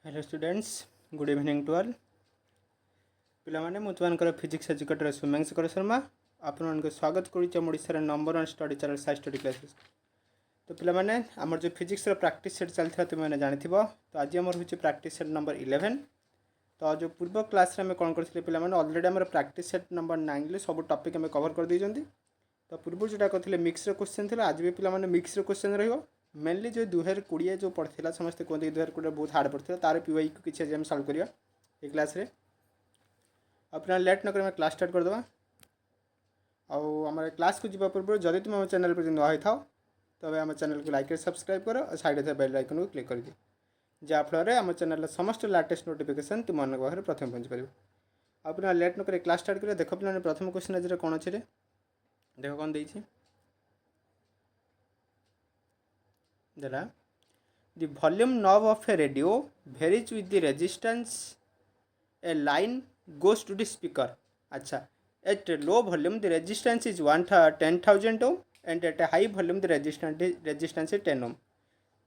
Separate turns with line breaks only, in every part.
Hello students good evening to all पिलामाने मुझे physics educator Somyanshkar Sharma आपको स्वागत करुच्छे number one study channel Sai study classes. तो पिलामाने आमर जो फिजिक्स प्रैक्टिस सेट चलता तुमने जानी तो आज आमर हूँ प्रैक्टिस सेट नंबर 11। तो जो पूर्व क्लास में कौन करते पे अलरेडी आम प्रैक्टिस सेट नंबर 9 सब टॉपिक आम कवर कर देते। तो पूर्व जोटा करते मिक्सर क्वेश्चन थी आज भी पे मिक्सर क्वेश्चन रही मेनली जो 2020 जो पढ़ा समस्त कहते 2020 बहुत हार्ड पड़ता तार पीवाई को किसी आज सल्व करिया ये क्लास रे। अपना लेट नक क्लास स्टार्ट करदे। आम क्लास को जीवा पूर्व जदि तुम आम चैनल पर नुआ होता तब आम चैनल को लाइक सब्सक्राइब कर और साइड थे बेल आइकन को क्लिक कर दी जहाँफल आम चैनल समस्त लेटेस्ट नोटिफिकेशन तुम मन पाखे प्रथम पहुँच पार। अपना लेट नक क्लास स्टार्ट करें। देख पे प्रथम क्वेश्चन आज कौन अच्छे देख कौन देती देला the volume knob of a radio varies with the resistance a line goes to the speaker. अच्छा, at low volume the resistance is 10,000 ohm and at a high volume the resistance is 10 ohm.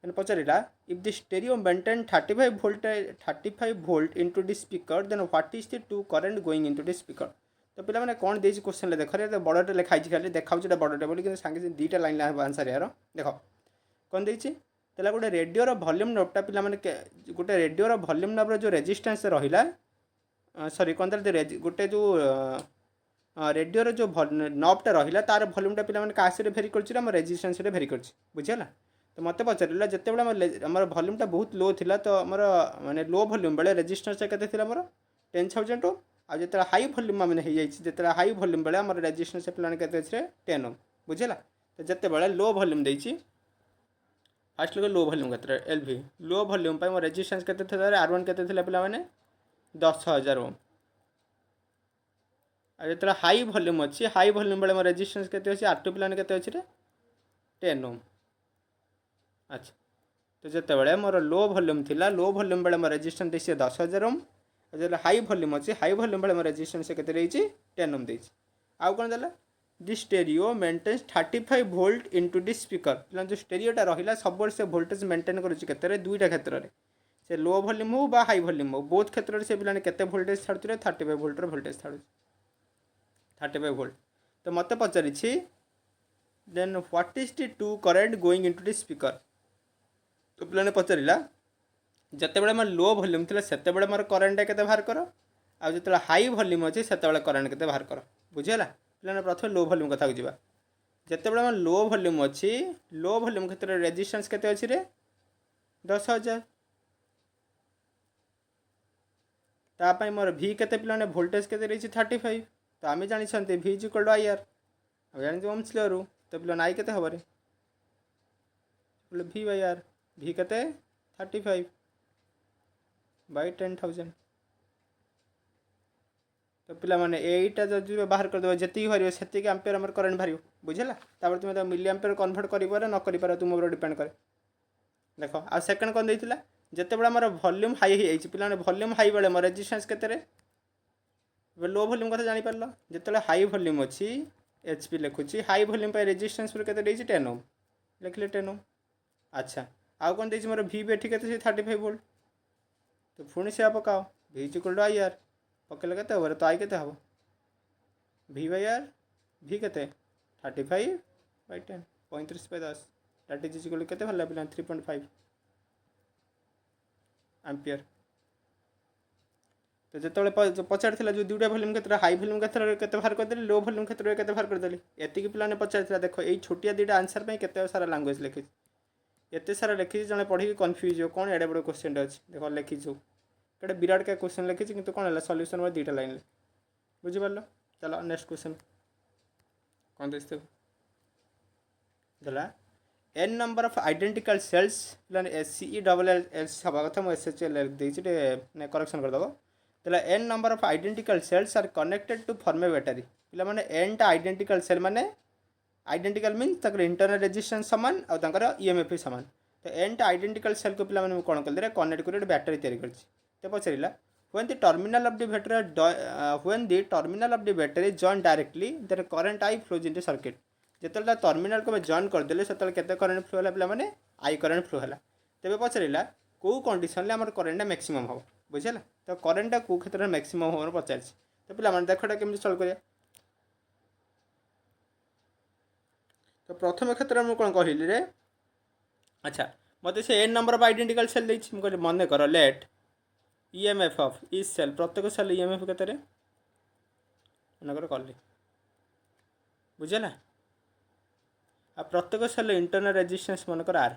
And पचारिला if the stereo maintain 35 volt into the speaker then what is the two current going into the speaker. तो पिला मैंने कौन देछि question ले देखरे तो बड़टे लिखाई खाली देखाउछ बड़टे बोली कि संगे दुईटा लाइन आंसर यार देख कौन देछि तेला गोटे रेडियोर भल्यूम नोबटा पिला माने गोटे रेडियोर भल्यूम नोबर जो रेजिस्टेंस रहिला सॉरी कौन गोटे जो रेडियोर जो नोबटा रहिला तार भल्यूमटा पिला माने कासे भेरी करछि हम रेजिस्टेंस रे भेरी करछि बुझिला। तो मत पचारिला जिते आमर भल्यूमटा बहुत लो थिला तो आमर माने लो भल्यूम बेले रेजिस्टेंस केते थिला आमर 10,000 ओम आ जिते हाई भल्यूम माने हो जाइछि जिते हाई भल्यूम बेले आमर रेजिस्टेंस पिला माने केते छै 10 ओम बुझिला। तो जिते बेले लो भल्यूम देछि फास्ट लोग लो भल्यूम के एल भी लो भल्यूम पर रेजिस्टेंस के R1 के पे 10,000 ओम जो हाई भल्यूम अच्छी हाई भल्यूम बेले रेजिस्टेंस के R2 पे के 10 ओम। अच्छा, तो जिते बड़े मोर लो भल्यूम थिला लो भल्यूम बेले मो रेजिस्टेंस देखिए 10,000 ओम जो हाई भल्यूम अच्छी हाई भल्यूम बेले रेजिस्टेंस के 10 ओम देछि। आउ कौन देला दि स्टेरियो मेंटेन्स 35 वोल्ट इनटू दि स्पीकर पे जो स्टेरियोटा रहा सब से वोल्टेज मेंटेन कर दुईटा क्षेत्र में से लो वॉल्यूम हो बा हाई वॉल्यूम हो बोथ क्षेत्र में से पे केते वोल्टेज छाड़ुले 35 वोल्टर वोल्टेज छाड़ू 35 वोल्ट। तो मत पचारि then what is the two current going into the speaker. तो पे पचारा जिते बड़े मोर लो वॉल्यूम थी से मोर करेन्ट के बाहर कर आज जो हाई वॉल्यूम अच्छे से करेन्ट के बाहर कर बुझीगला। पे प्रथम लो वॉल्यूम कथा को जिते बड़े लो वॉल्यूम अच्छी लो वॉल्यूम क्षेत्र में रेजिस्टेंस केते अछि रे 10,000 तापाई मोर V केते पे वोल्टेज केते रही 35 तो आम जानी V is equal to IR अब जानी ओम्स लॉ रु तो पे आई केते हबरे V बाय R V केते 35 बाय 10,000। तो पिला माने एटा जो बाहर कर देबो जति भरियो सेति के एम्पियर हमर करंट भरियो बुझिला। तापर तुम तो मिली एम्पियर कन्वर्ट करि पारे न करि पारे तुम ऊपर डिपेंड करे। देखो आ सेकंड कोन देथिला जते बडा हमर वॉल्यूम हाई हे जाइछि पिला माने वॉल्यूम हाई बेले हमर रेजिस्टेंस केते रे लो वॉल्यूम कथा जानि परलो जते हाई वॉल्यूम अछि HP लिखुछि हाई वॉल्यूम पे रेजिस्टेंस पर केते देछि 10 ओम लिखले 10 ओम। अच्छा आउ कोन देछि मोर V बेठी केते 35 वोल्ट तो पुणी से पकाओ V is equal to IR पकड़े के हम तो आई के हम V बाय R V के 35 by 10 35 by 10 that is equal के भल पे 3.5 एम्पियर। तो जो पचार जो दुटा वॉल्यूम क्षेत्र हाई वॉल्यूम क्षेत्र के बाहर करदे लो वॉल्यूम क्षेत्र के बाहर करदे एतिक पे पचार देख ये छोटिया दुटा आंसर पे केते सारा लैंग्वेज लिखी एत सारा लिखी जड़े पढ़ी कन्फ्यूज हो कौन एडे बड़े क्वेश्चन अच्छे देख लिखी कटे विराट का क्वेश्चन लिखी किंतु कौन है सॉल्यूशन में दुईटा लाइन बुझिपार। चलो नेक्स्ट क्वेश्चन कौन देखते देला n number of identical cells SCE हवा कथा मुझे SHL करेक्शन करदेव देला n number of identical cells are connected to form a battery पिला माने n टा आइडेंटिकल सेल माने आइडेंटिकल मीन तक इंटरनल रेजिस्टेंस समान और तंकर EMF समान तो n टा आइडेंटिकल सेल को पिला माने कौन कर कनेक्ट कर बैटरी तैयारी करछि। तो पचारा when the terminal of the battery join directly then current I flows into circuit जिते टर्मिनाल को जॉइन करदे से करंट फ्लो है पे I करंट फ्लो है। तेज पचारा कौ कंडीशन आम करेन्टा मैक्सिमम हम बुझेगा। तो करेन्टा कौ क्षेत्र में मैक्सिमम हम पचार। तो पे देखा केमी सल्व कर। तो प्रथम क्षेत्र में कौन कहली रे अच्छा मत से n number of identical cell देछि कहली मन कर let EMF of each cell प्रत्येक सेल ईएमएफ केते रे मन कर कली बुझेला। आ प्रत्येक सेल इंटरनल रेजिस्टेंस मन कर आर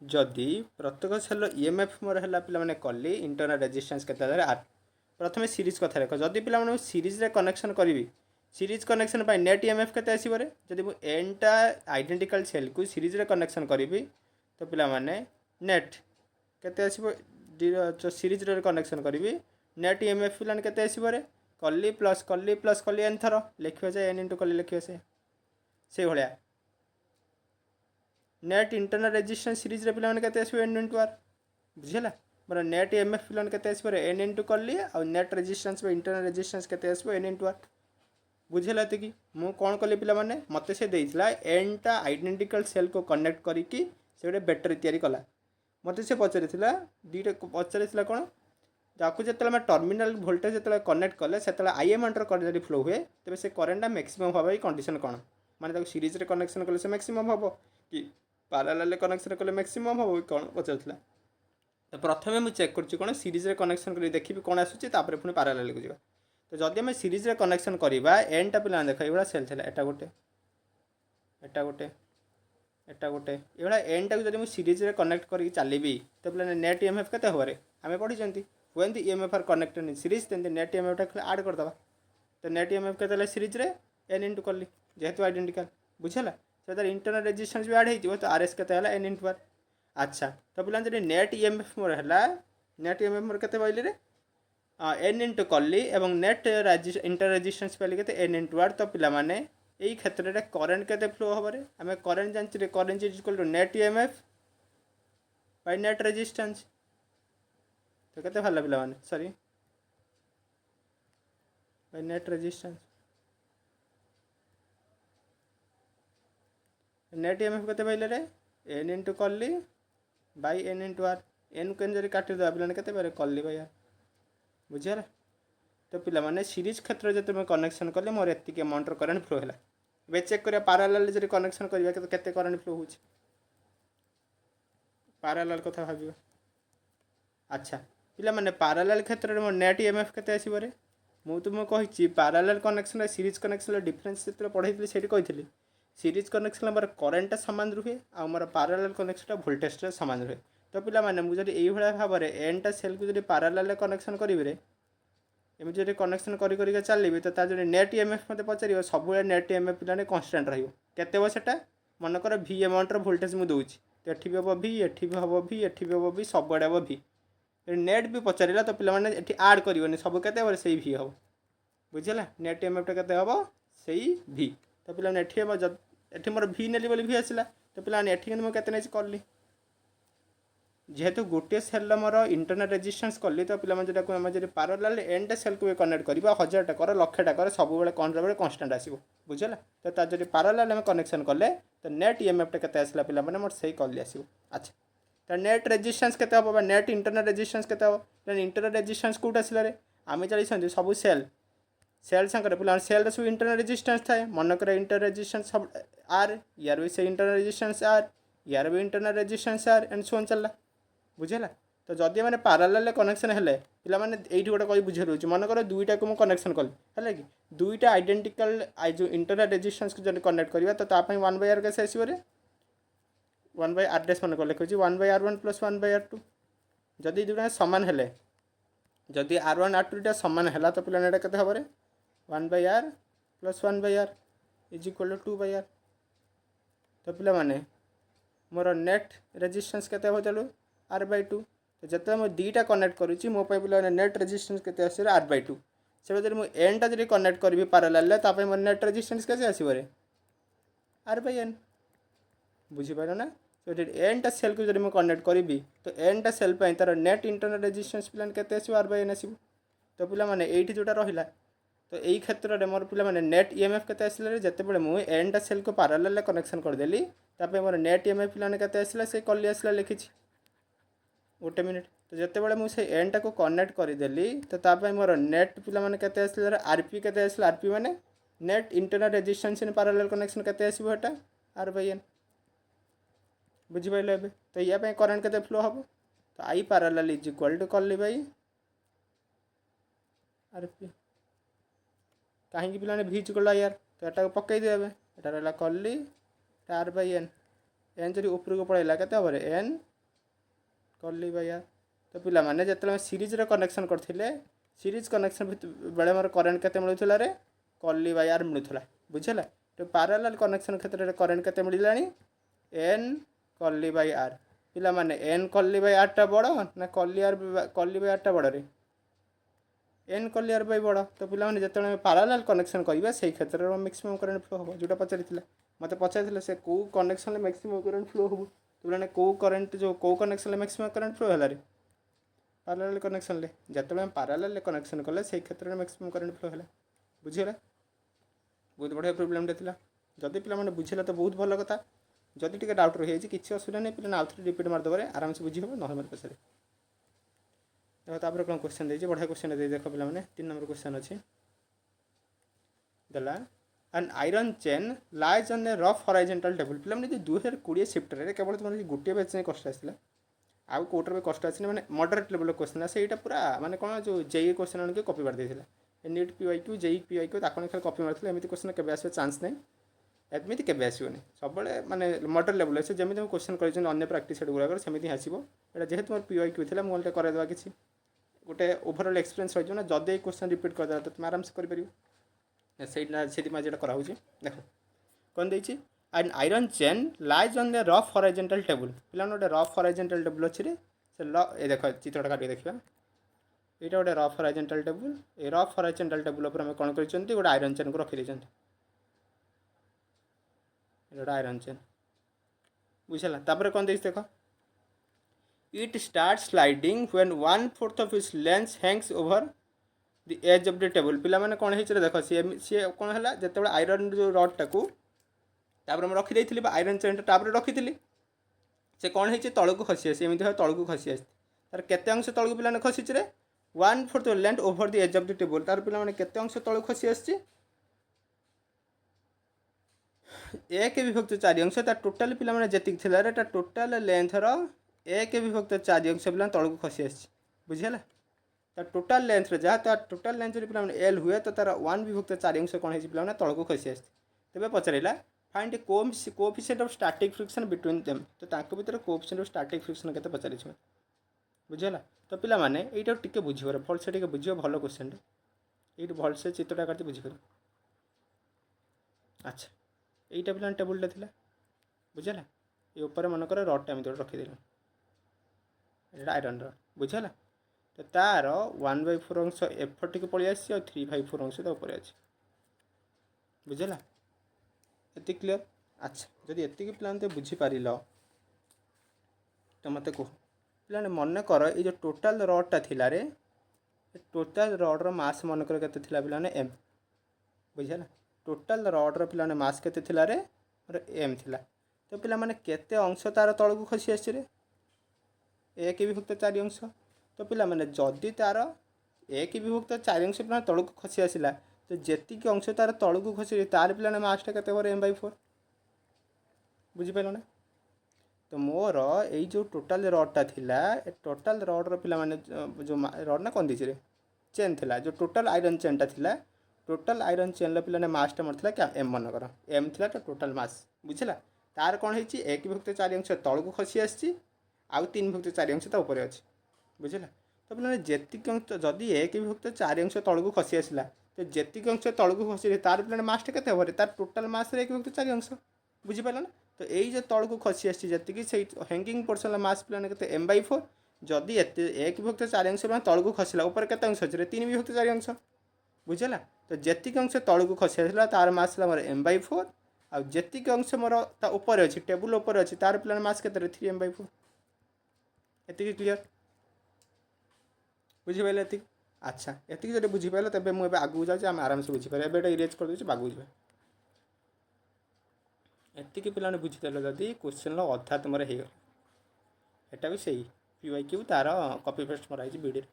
जदि प्रत्येक सेल ईएमएफ मोर है पे कली इंटरनल रेजिस्टेंस केते आर। प्रथम सीरीज कथा देख जदि पे सीरीज रे कनेक्शन करी सीरीज कनेक्शन पर नेट ईएमएफ केते आसीबरे जदि मु एनटा आइडेंटिकल सेल को सीरीज रे कनेक्शन करी तो पिला माने नेट केते आसीबो सीरीज रे कनेक्शन करी नेट ईएमएफ पिला केते आसीबरे कली प्लस कली एन थर लिखियो जे एन इंटू कली लिखियो से भलिया नेट इंटरनल रेजिस्टेंस सीरीज रे पिला केते आसीबो एन इंटू आर बुझिला मोर नेट ईएमएफ पिला केते आसीबरे एन इंटू कली और नेट रेजिस्टेंस इंटरनल रेजिस्टेंस केते आसीबो एन इंटू आर बुझेला कि मु कौन कली पिला माने मते से देइछला एनटा आइडेंटिकल सेल को कनेक्ट करी कि से गोटे बैटरी तैयारी कला मते से पचारिथिला दीटा पचारिथिला कोन जाकु जतले टर्मिनल वोल्टेज जतले कनेक्ट कले सेतले आईएम अंडर करंट फ्लो हुए तबे से करंट मैक्सिमम हबा कंडीशन कोन माने ताको सीरीज रे कनेक्शन कले से मैक्सिमम हबो कि पैरेलल कनेक्शन कले मैक्सिमम हबो कोन पचारिथिला। तो प्रथमे मु चेक करछि कोन सीरीज रे कनेक्शन करी देखिबि कोन आसुछि तापर पुनी पैरेलल को जिबा। तो जदि आम सीरीज रे कनेक्शन करवा एनटा पे देख ये सेल थी एटा गोटे एटा गोटे एटा गोटे ये एन टा जब सीरीज रे कनेक्ट कर चलि तो पे नेट ईएमएफ केते हबरे आम पढ़ी when the EMF are connected in series then the net EMF टा ऐड कर दबा। तो नेट ईएमएफ केते सीरीज रे एन इंटू कली जेहेतु आइडेंटिकल बुझेला से तार इंटरनल रेजिस्टेंस भी ऐड हो तो आरएस केते हला एन इंटू आर। अच्छा तो पे जब नेट ईएमएफ मोर है नेट ईएमएफ मोर केते पाइले रे एन इंटू कली एवं नेट इंटर रेजिस्टेंस पाइले केते एन इंटू आर। तो पिला माने यही क्षेत्र में करेन्ट केते फ्लो हबरे आम करेन्ट जानछि current is equal to net EMF by net resistance. तो केते भला पिला माने sorry by net resistance net EMF केते पाइले रे एन इंटू कली by n into r n को जरी काटि दबा पिला केते पारे कली बाय आर बुझेला। तो पिला माने सीरीज क्षेत्र जते मैं कनेक्शन कले मोर एतिक अमाउंट करेंट फ्लो है बे चेक करिया पैरेलल जरी कनेक्शन करिया केते करेंट फ्लो होछि पैरेलल कथा भाबियो। अच्छा पिला माने पैरेलल क्षेत्र में मोर नेट ईएमएफ केते आसीबो रे मु तुम कहिछि parallel connection series connection difference जते पढैथिले सेठी कहिथिले सीरीज कनेक्शन मोर करेंट सामान रुहे आ मोर पैरेलल कनेक्शन वोल्टेज सामान रुहे। तो पिला माने मु जदी एई भला भाबरे एनटा सेल को जदी पैरेलल कनेक्शन करिवे रे एम जो कनेक्शन कर चलिए तो तार जो नेट ईएमएफ मत पचार सब नेट ईएमएफ पे कन्स्टाट रहा मनकर भी अमाउंट वोल्टेज मुझे दूसरी तो ये भी हम भी एटी भी हम भी एटी भी हम भी सब आड़े हम भी नेट भी पचारा तो पे आड कर सब के से भी हम बुझेगा नेट ईएमएफ टा हम से भी तो पे एटी मोर भी नेली बोली भी आसला तो पे मुझे कली जेहेतु गोटे सेल मोर इंटरनल रेजिस्टेंस कली तो पे जो पैरेलल एंड सेल को कनेक्ट करवा 1000 टा कर 1,00,000 टा कर सब कौन कन्स्टाट आसो बुझेगा। तो तार जो पैरेलल में कनेक्शन कले तो नेट ईएमएफ टा आसला पे मोर से कली आसो। अच्छा तो नेट रेजिस्टेंस केते हम नेट इंटरनल रेजिस्टेंस केते हम इंटरनल रेजिस्टेंस कौट आसला रे आम जानी सब सेल सेल सांगे पे सेल सब इंटरनल रेजिस्टेंस थाए मनकर इंटरनल रेजिस्टेंस सब आर यार भी से इंटरनल रेजिस्टेंस आर यार भी internal resistance R and so चलला बुझेगा। तो जदि मैंने पैरेलल कनेक्शन है पे ये गोटे कही बुझे रोचे मनकर दुईटा को कनेक्शन कली है कि दुईटा आइडेंटिकल जो इंटरनल रेजिस्टेंस को जब कनेक्ट करवा तो 1/r कैसे आसो 1/r डैश मन लिखुच 1/r1 + 1/r2 जदि दुटा सामान है जदि r1 r2 सामान है तो पे के हम 1/r + 1/r is equal to 2/r। तो पे माने मोर नेट रेजिस्टेंस के चलू r/2 तो जिते मुझे दुईटा कनेक्ट करुच्ची मो पे नेट रेजिस्टेंस के आस r/2 से जब मुझे एन टा जब कनेक्ट करी पैरेलल मोर नेट रेजिस्टेंस कैसे आसो r/n बुझीपार ना। तो एन टा सेल को जब मुझे कनेक्ट करी तो एन टा सेल तार नेट इंटरनल रेजिस्टेंस पे के r/n आसो। तो पे ये जोटा रहा तो यही क्षेत्र में मोर पे नेट ईएमएफ के आसला जिते मुझे एन टा सेल को पैरेलल कनेक्शन करदेली मोर नेट ईएमएफ पे के आसला से कली आसला लिखी गोटे मिनिट तो जितेबाला मुझे एन टाक कनेक्ट करदेली तो तापाई मोर नेट पिला केते आसला आरपी केते आसला आरपी माने net internal resistance in parallel connection केते आसीबो एटा आर बाय एन बुझिपाइले एबे तो या पे करंट केते फ्लो हबो तो I parallel is equal to करली बाई आरपी कहीं पिलाने भी इक्वल यार तो एटा पकई देबे एटा रहला करली आर बाय एन एन जदि ऊपर को पळैला केते हबरे एन करली बाय आर तो पिला माने जतले सीरीज रे कनेक्शन करथिले सीरीज कनेक्शन बेले मोर करंट केते मिलुथला रे करली बाय आर मिलुथला बुझला तो पैरेलल कनेक्शन क्षेत्र रे करंट केते मिललानी एन करली बाय आर पिला माने एन करली बाय आर टा बड़ ना करली बाय आर टा बड़ रे एन करली आर बाय बड़ तो पिला माने जतले पैरेलल कनेक्शन करिबा सेही क्षेत्र रे मैक्सिमम करंट फ्लो हो जोटा पचारिथिला मते पचारिथिला से को कनेक्शन रे मैक्सिमम करंट फ्लो हो तो माने को करंट जो को कनेक्शन रे मैक्सिमम करंट फ्लो होला रे पैरेलल कनेक्शन ले जतले पैरेलल कनेक्शन कले सेही क्षेत्र रे मैक्सिमम करंट फ्लो होला बुझिला बहुत बढ़िया प्रोब्लेम थिला जदि पिला माने बुझिला तो बहुत भल कथा जदि टिके डाउट रही जाइए किसी असुविधा नहीं पिला आउ थे रिपीट मारदेवे आराम से बुझी हम ना मत पचारे देखो तापर कौन क्वेश्चन देछि बढ़िया क्वेश्चन दे देखो पिला माने 3 नंबर क्वेश्चन अछि दला an iron chain lies on A rough horizontal table पिला माने 2020 शिफ्ट रे केवल तुम गोटे बेच में कष्ट आसला आउ कोटर में कष्ट आसी माने मॉडरेट लेवल क्वेश्चन से एटा पूरा माने कोन जो जेई क्वेश्चन आन के कॉपी मार देथिला नीट पीवाईक्यू जेई पीवाईक्यू ताकने खाली कॉपी मारथिला एमिति क्वेश्चन के आसे चांस नहीं एमती के आसोनी सब माने मॉडल लेवल से जमी क्वेश्चन कर अन्य प्राक्ट सेट गुड़ाक सेमती आसो ये जेहतु मोर पीवाईक्यू था मुझे करदेवा किसी गोटे ओभरअल एक्सपीरियंस रही ना जदि क्वेश्चन रिपीट करदेला तो तुम आराम से कर से कराऊँ देख कौन देती and iron chain lies on the rough horizontal table पिला गोटे रफ हॉरिजॉन्टल टेबल अच्छी से देख चित्रटा काटिक देखा यहाँ गोटे रफ हॉरिजॉन्टल टेबल ए रफ हॉरिजॉन्टल टेबल पर आम कौन कर गोटे आयरन चेन को रखी आयरन चेन बुझला तापर कौन देख देख it start sliding when 1/4 of its length hangs over the edge of the table पिला माने कौन है देख सी कौन है जिते आयरन जो रड टाकू तापर रखी आयरन चेन टापर रखी से कौन है तल को खसी आसी एमती तल को खसी आसी तार केते अंश तल को पिला खसी 1/4 length over the edge of the table तार पिला माने केते अंश तल खसी आसी 1/4 अंश टोटाल पिला माने जेतिक थिला रे टोटाल लेंथ रो 1/4 अंश पिला तल को खसी आसी बुझिला टोटाल लेंथ रे जहाँ टोटाल लेंथ रे पिला माने एल हुए तो तार 1/4 अंश कौन है पिला माने तल को खसी आसी तेबे पचरेला find coefficient of static friction between them तो तांको भीतर कोएफिशिएंट ऑफ स्टैटिक फ्रिक्शन केते पचारि छ बुझिला तो पिला माने एटा टिके बुझिबर फल से टिके बुझियो भलो क्वेश्चन एट भल से चित्रटा करते बुझिपर अच्छा यहीटा पिला टेबुलटा थिला बुझला ये ऊपर मनकर रडटा एमती रखीदेल ये आयरन रड बुझला तो तार 1/4 अंश एफर्ट टी पलि आसी 3/4 अंश ऊपर अच्छे बुझला ये क्लीयर अच्छा जदि एति पिला बुझीपार तो मत कह पिला मन कर ये जो टोटाल रडटा थिला रे टोटाल रड्र मास मनकर केते थिला पिला एम बुझला टोटाल रड्र पिला मास केते थिला रे एम थिला तो पिला माने केते अंश तार तल को खसी आसी रे 1/4 अंश तो पिला माने जदि तार 1/4 अंश पिला तल को खसी आसिला तो जेतिक अंश तार तल को खसी तार पिला मासटा केते होर m/4 बुझी पाइल ना तो मोर यही जो टोटाल रडटा थिला टोटाल रड्र पिला माने जो रड ना कौन दीजिए रे चेन थिला जो टोटाल आयरन चेनटा थिला टोटाल आयरन चेन पिला मास टा मरला क्या एम मनकर एम थिला तो टोटाल मास बुझला तार कौन है 1/4 अंश तल को खसी आसी आउ 3/4 अंश ऊपर अच्छे बुझला तो पिला जेतिक अंश जदि 1/4 अंश तल को खसी आसला तो जेतिक अंश तल को खसी तार पिला मासटा केते होबे तार टोटाल मास 1/4 अंश बुझी पाइल ना तो यही जो तल को खसी आसी जी से हैंगिंग पोर्सन मास पिला के m/4 जदि 1/4 अंश तल को खसला ऊपर के अंश अच्छे 3/4 अंश बुझला तो जेतिक अंश तल को खसी आसला तार मास मोर m/4 आउ जेतिक अंश मोर ऊपर अच्छी टेबुल ऊपर अच्छी तार पिला मास के 3m/4 एति क्लीयर बुझीपारे ये अच्छा ये जो बुझीपारे तेज मुझे आगू जाऊँ आम आराम से बुझीपारे एवं इरेज कर दूसरी आगू जा एतिक पिला बुझीदेल जदि क्वेश्चन अधा तुम होगा एटा भी सही PYQ तार कॉपी पेस्ट मराई वीडियो।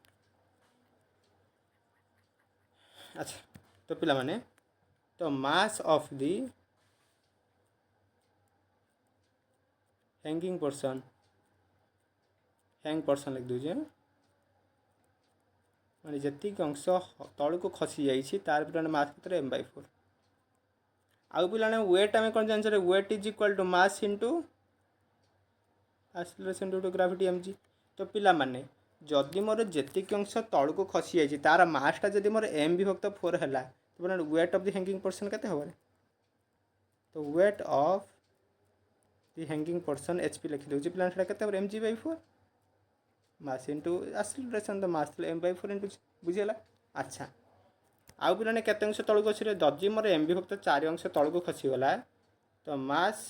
अच्छा तो पिला माने तो mass of the hanging portion hang portion लिख दूजे माने जी अंश तल को खसी जाइए तार पिलाने मास के m/4 आउ पिलाने वेट आम कौन जान weight is equal to mass into acceleration due to gravity mg। तो पिला माने जदि मोर जी अंश तल को खसी जाइए तार मासटा जदि मोर m/4 है तो पिलाने weight of the hanging portion केते होबे। तो weight of the hanging portion HP लिखि दूची पिलाने सेटा केते होबे mg/4 मास इंटू एक्सेलरेशन तो मास m/4 इंटू बुझीगला। अच्छा आउ पिलाने केते अंश तल को खसी जदि मोर m/4 अंश तल को खसीगला तो मास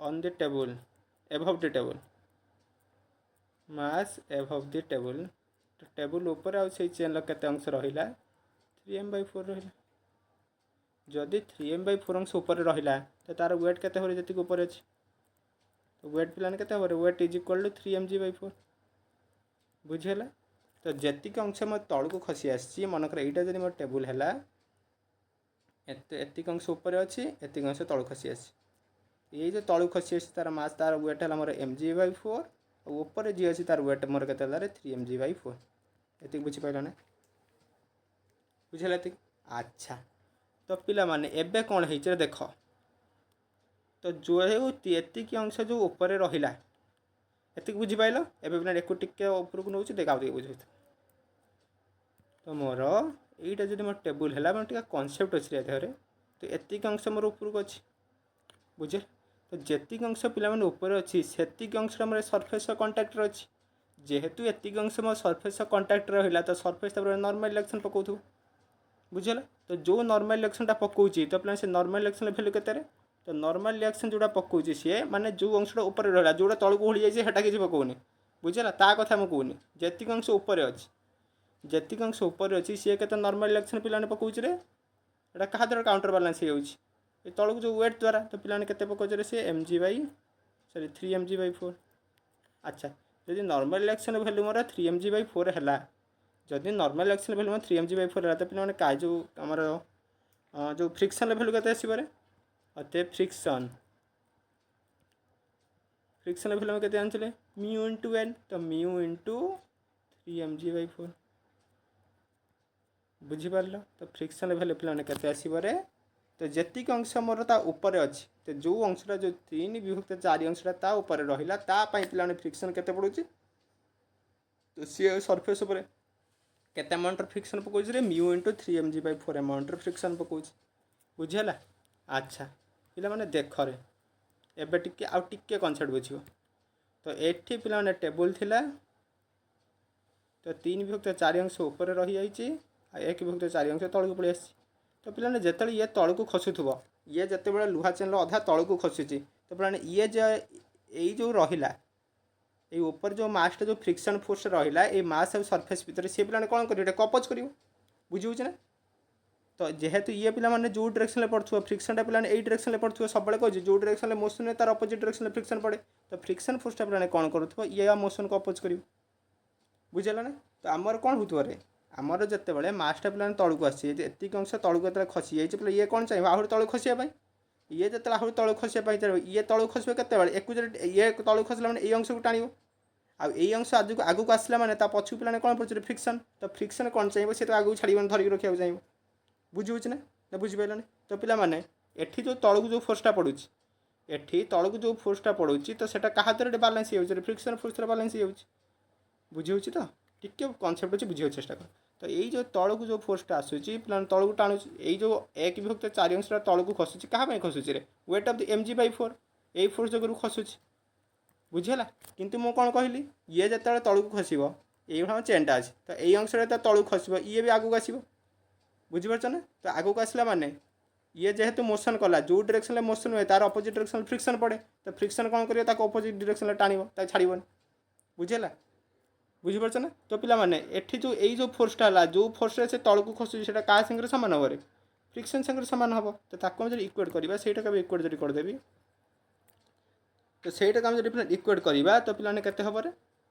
on the table above the table mass above the table तो टेबुल ऊपर आउ से चेन केते अंश रहिला 3m/4 रहिला। जदि 3m/4 अंश ऊपर रहिला तो तार वेट केते होरे जति ऊपर अछि तो वेट पिलाने केते होरे weight is equal to 3mg/4 बुझिला। तो जति अंश म तळ को खसी आसी मन कर एटा जदि मोर टेबुल हैला एति अंश ऊपर अछि एति अंश तळ खसी आसी ये जो तलू खसी आसी तार मास तार वेट है मोर mg/4 और ऊपर जी अच्छी तार वेट मोर के 3mg/4 ये बुझीपार ना बुझेगा ये। अच्छा तो पिला माने एबे कौन है देख तो जो एतिक अंश जो ऊपर रहा ये बुझीपाल एवं पिला एक टिके ऊपर को नौ देख आगे बुझे। तो मोर यहीटा जो मोर टेबुल है मैं कनसेप्ट अच्छे देहरे तो एतिक अंश मोर ऊपर को अच्छी बुझे। तो जी अंश पिला ऊपर अच्छी से अंश मोर सरफेस कंटाक्टर अच्छी जेहेतु एतिक अंश मो सरफेस कंटाक्ट रहा तो सरफेस नॉर्मल इलेक्शन पकाऊ बुझेगा। तो जो नॉर्मल इलेक्शन पकाउची तो पिला से नॉर्मल इलेक्शन भैल्यू केते तो नॉर्मल इलेक्शन जोड़ा पकाउची सी माने जो अंशटा ऊपर रहा जोड़ा तलू को होली जाए किसी पकाउनी बुझेगा ता कथा मुझे कहूनी जी अंश ऊपर अच्छी जी अंश ऊपर अच्छी सी के नॉर्मल इलेक्शन पिलाने पकाउची रे एटा क्या द्वारा काउंटर बैलेंस हो तल को जो वेट द्वारा तो पिलाने केते पकाउचे सी mg/सॉरी 3mg/4। अच्छा जदि नॉर्मल इलेक्शन भैल्यू मोर 3mg/4 है जदि नॉर्मल इलेक्शन भैल्यू मोर 3mg/4 है तो पिलाने का जो आमर जो फ्रिक्शन भैल्यू केते आसीबरे अते फ्रिक्शन भैल्यू केते आनथिले म्यू इंटू n तो म्यू इंटू 3mg/4 बुझीपार। तो फ्रिक्शन भैल्यू पिलाने केते आसीबरे तो जीक अंश मोर ता ऊपर अच्छी तो जो अंशटा जो 3/4 अंशटा ता ऊपर रहा तापाई पिलाने फ्रिक्शन केते पड़ुची तो सी सरफेस उपर केते अमाउंट फ्रिक्शन पकाउची रे mu into 3mg/4 amount friction पकाउची बुझीगला। अच्छा पिला माने देख रे एबे टिके आउ टिके कॉन्सेप्ट बुझियो। तो एठी पिला माने टेबुल थिला तो 3/4 अंश ऊपर रही जाइए 1/4 अंश तल को पड़े आसी तो पिलाने जिते ये तल को खसुव ये जिते बड़े लुहा चेन अधा तल को खसुची तो पिलाने ये जो रहा ये ऊपर जो मासटा जो फ्रिक्शन फोर्स रहा ये मास और सरफेस भितर सी पिलाने कौन कर कपज कर बुझे ना। तो जेहेतु ये पिला माने जो डायरेक्शन पड़ुव फ्रिक्शन पिलाने यही डायरेक्शन पड़ुव सब कह जो डायरेक्शन मोशन तार अपोजिट डायरेक्शन फ्रिक्शन पड़े तो फ्रिक्शन फोर्सटा पिलाने कौन करुव ये मोशन को अपोज कर बुझेगा ना। तो आमर कौन हो आमर जिते बड़े मासटा पिलाने तल को आसी एतिक अंश तल को खसी जाइए पिला ये कौन चाहिए आहरी तल खसापी ये जो आहरी तल खसापी चाहिए ये तल खसबे के ये तल खसला मैंने ये अंश को टाण आउ अंश आगू आसला मैंने पछू पिलाने कौन पड़े फ्रिक्शन तो फ्रिक्शन कौन चाहिए सी तो आगू छाड़न धरिक रखा चाहिए बुझे ना बुझीपारे। तो पिला माने एठी जो तल को जो फोर्सटा पड़ुची एठी तल को जो फोर्सटा पड़ुची तो सेटा क्या द्वारा बैलेंस हो फ्रिक्शन फोर्स बैलेंस हो बुझे तो टिके कनसेप्ट अच्छे बुझे चेष्टा कर। तो यही जो तल को जो फोर्सटा आसूची पिला तल को टाणुच यही जो 1/4 अंशटा तल को खसुची क्या खसुची रे वेट ऑफ द mg/4 यही फोर्स जो खसुची बुझेगा। किंतु मु कौन कहली ये जो तल को खसब ये चेनटा अच्छे तो यही अंशटा तल को खसब ये भी आगू आसो बुझीपार ना। तो आगू आसला माने ये जेहेतु मोशन कला जो डायरेक्शन मोशन हुए तार अपोजिट डायरेक्शन फ्रिक्शन पड़े तो फ्रिक्शन कौन करेगा अपोजिट डायरेक्शन टाण छाड़बन बुझेगा बुझीपार ना। तो पिला माने एठी जो यही जो फोर्सटा है जो फोर्स से तल को खसुची से क्या संगे सामान हम फ्रिक्शन संगे सामान हम तो इक्वेट करवा से इक्वेट जब करदेवी तो ସେଇଟା ଆମେ ଯଦି ପିଲା ଇକ୍ୱେଟ୍ କରିବା ତ ପିଲାମାନେ କେତେ ହେବ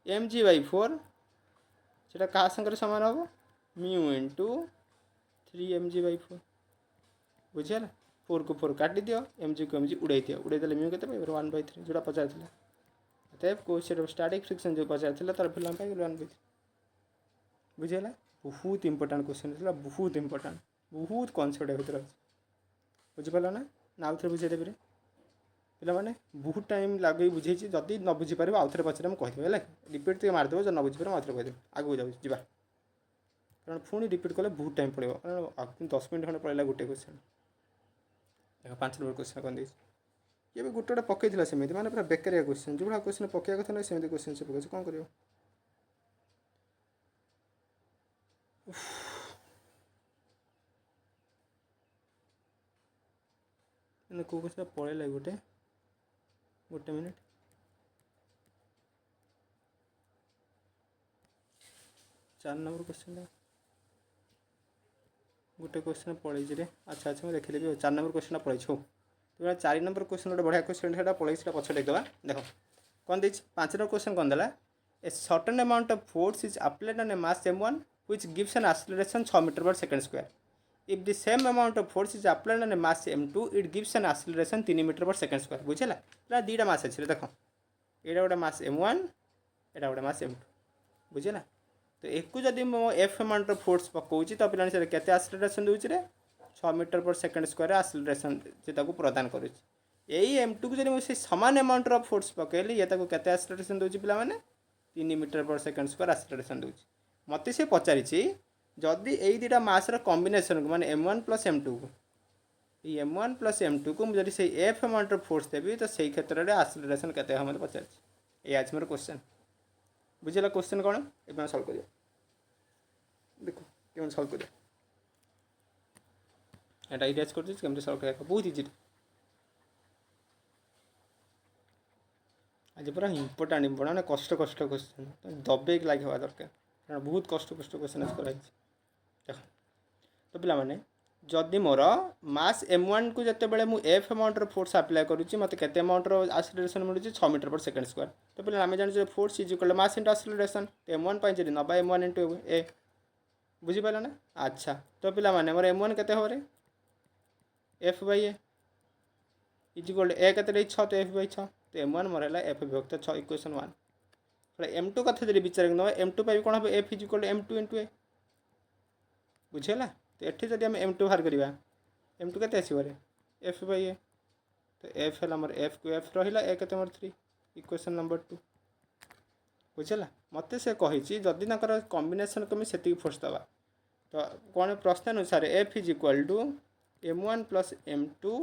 mg/4 ସେଇଟା କାହା ସାଙ୍ଗରେ ସମାନ ହେବ म्यू इंटू 3mg/4 बुझीगला 4 को 4 काटी दियो mg को mg उड़ाई दियो उड़ाई देले म्यू केते पाइबो 1/3 जोड़ा पचार थिला अतएव कोएफिशिएंट ऑफ स्टैटिक फ्रिक्शन जो पचार थिला तार फिर हम पाइबो 1/3 बुझीगला बहुत इंपोर्टेंट क्वेश्चन थिला बहुत इंपोर्टेंट बहुत कॉन्सेप्ट भीतर अछि बुझी पाला ना आउ थे बुझे देबे पिला माने बहुत टाइम लागे बुझे जदि न बुझी पारे आउ थे पछरे हम कहि देबे हैला रिपीट ते मार देबो ज न बुझी पारे आउ थे कहि देबे आगु जाउ जिबा कारण पुणी रिपीट कले बहुत टाइम पड़े कारण 10 मिनट खंडे पड़ेगा गोटे क्वेश्चन देख 5 नंबर क्वेश्चन कौन देखिए ये भी गोटे गोटे पकई सेमती मैंने पूरा बेकारिया क्वेश्चन जो भाई क्वेश्चन पकड़ा कथा ना सेमती क्वेश्चन से पकड़ कौन कर कौ क्वेश्चन पड़ेगा गोटे गोटे मिनट 4 नंबर क्वेश्चन गोटे क्वेश्चन पड़े अच्छा अच्छा मुझे देखी 4 नंबर क्वेश्चन पड़े हो तो 4 नंबर क्वेश्चन गोटे बढ़िया क्वेश्चन है पड़े पछ देखा देख कौन देखिए 5 नंबर क्वेश्चन कौन देला a certain amount of force is applied on a mass m1 which gives an acceleration 6 metre per second square if the same amount of force is applied on a mass m2 it gives an acceleration 3 metre per second square बुझेला पूरा दीटा मास अच्छे देख एटा गोटे मास m1 एटा गोटे मास m2 बुझेला तो एक जदि मो एफ अमाउंट फोर्स पकाऊँ तो पे केते एक्सेलरेशन दूसरे 6 metre per second square acceleration से प्रदान करुँच यही m2 को जब मुझे समान अमाउंट फोर्स पकईली ये केते एक्सेलरेशन दूसरी पे 3 metre per second square acceleration दूसरी मत से पचारि जदि यही दुटा मासर कॉम्बिनेशन को माने m1 प्लस m2 को m1 प्लस m2 को मुझे से एफ अमाउंट फोर्स देवी तो सही क्षेत्र में एक्सेलरेशन केते मत पचारि ये आज मोर क्वेश्चन बुझेगा क्वेश्चन कौन ए सल्व कर देखो केम सल्व कर इरेज कर सल्व कर बहुत इजी आज पूरा इंपोर्टेंट इंपोर्टेंट कष्ट कष्ट क्वेश्चन दबे लगे दरकार कारण बहुत कष्ट कष्ट क्वेश्चन आज कर देख तो पिला माने जदि मोर मास m1 को जिते बड़े मुझे एफ अमाउंट फोर्स अप्लाई करुच्ची मत के अमाउंट एक्सेलरेशन मिलूँ 6 मीटर पर सेकंड स्क्वायर तो पे आम जान force is equal mass into acceleration m1 पर जी नबा m1 इंटू ए बुझीपाल ना अच्छा तो पिला माने मोर m1 केते हो रे F by a is equal a केते 6 तो एफ बाई 6 तो m1 मोर है एफ विभक्त 6 इक्वेशन 1 m2 कथा जब विचार ना m2 पाई कौन हम F is equal m2 into a बुझेगा तो ये जब आम m2 बाहर करवा m2 केते आसो एफ बाई ए तो एफ है मोर एफ को एफ रहा ए केते मोर 3 इक्वेशन नंबर 2 बुझेगा मत से कही जदि कॉम्बिनेशन को से फोर्स दवा तो कौन प्रश्न अनुसार F is equal to m1 plus m2